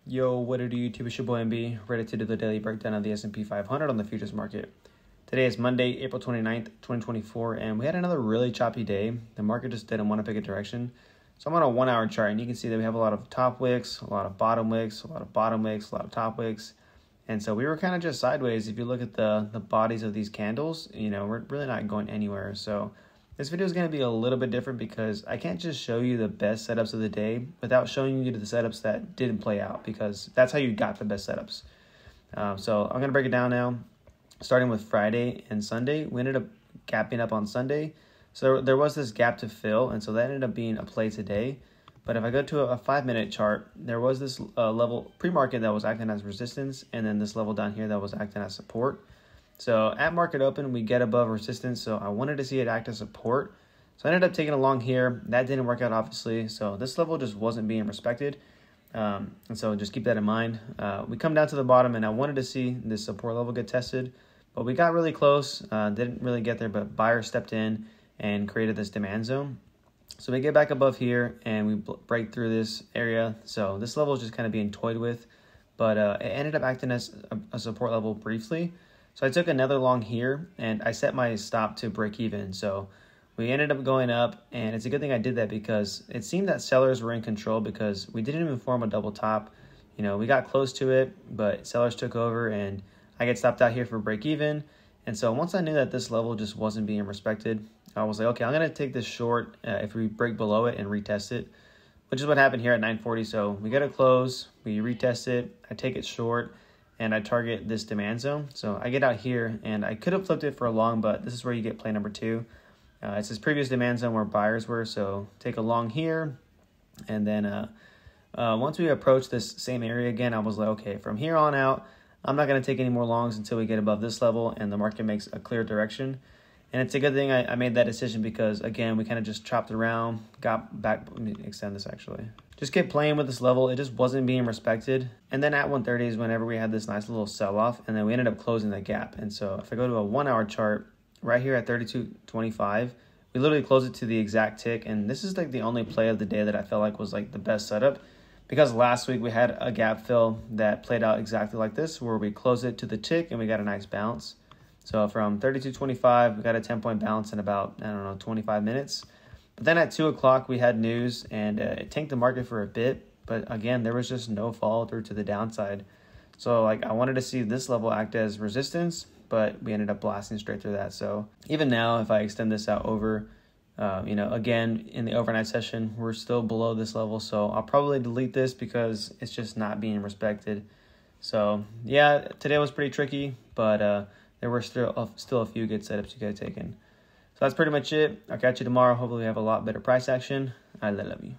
Yo, what it do, YouTube? It's your boy MB, ready to do the daily breakdown of the S&P 500 on the futures market. Today is Monday, April 29th, 2024, and we had another really choppy day. The market just didn't want to pick a direction. So I'm on a 1 hour chart, and you can see that we have a lot of top wicks, a lot of bottom wicks, a lot of bottom wicks, a lot of top wicks. And so we were kind of just sideways. If you look at the bodies of these candles, we're really not going anywhere. So this video is going to be a little bit different because I can't just show you the best setups of the day without showing you the setups that didn't play out, because that's how you got the best setups. So I'm going to break it down now, starting with Friday and Sunday. We ended up gapping up on Sunday. So there was this gap to fill, and so that ended up being a play today. But if I go to a 5-minute chart, there was this level pre-market that was acting as resistance, and then this level down here that was acting as support. So at market open, we get above resistance, so I wanted to see it act as support. So I ended up taking a long here. That didn't work out, obviously. So this level just wasn't being respected. And so just keep that in mind. We come down to the bottom, and I wanted to see this support level get tested. But we got really close. Didn't really get there, but buyers stepped in and created this demand zone. So we get back above here, and we break through this area. So this level is just kind of being toyed with. But it ended up acting as a support level briefly. So I took another long here, and I set my stop to break even. So we ended up going up, and it's a good thing I did that because it seemed that sellers were in control because we didn't even form a double top. We got close to it, but sellers took over, and I get stopped out here for break even. And so once I knew that this level just wasn't being respected, I was like, okay, I'm going to take this short if we break below it and retest it, which is what happened here at 9:40. So we get a close, we retest it, I take it short, and I target this demand zone. So I get out here, and I could have flipped it for a long, but this is where you get play number 2. It's this previous demand zone where buyers were, so take a long here. And then once we approach this same area again, I was like, okay, from here on out, I'm not going to take any more longs until we get above this level and the market makes a clear direction. And it's a good thing I made that decision because, again, we kind of just chopped around, got back. Let me extend this, actually. Just kept playing with this level. It just wasn't being respected. And then at 1:30 is whenever we had this nice little sell-off, and then we ended up closing the gap. And so if I go to a 1 hour chart, right here at 32.25, we literally closed it to the exact tick. And this is like the only play of the day that I felt like was like the best setup, because last week we had a gap fill that played out exactly like this, where we closed it to the tick and we got a nice bounce. So from 32.25, we got a 10-point bounce in about, 25 minutes. But then at 2 o'clock, we had news, and it tanked the market for a bit. But again, there was just no follow through to the downside. So I wanted to see this level act as resistance, but we ended up blasting straight through that. So even now, if I extend this out over, again, in the overnight session, we're still below this level. So I'll probably delete this because it's just not being respected. So yeah, today was pretty tricky, but there were still a few good setups you could have taken. So that's pretty much it. I'll catch you tomorrow. Hopefully we have a lot better price action. I love you.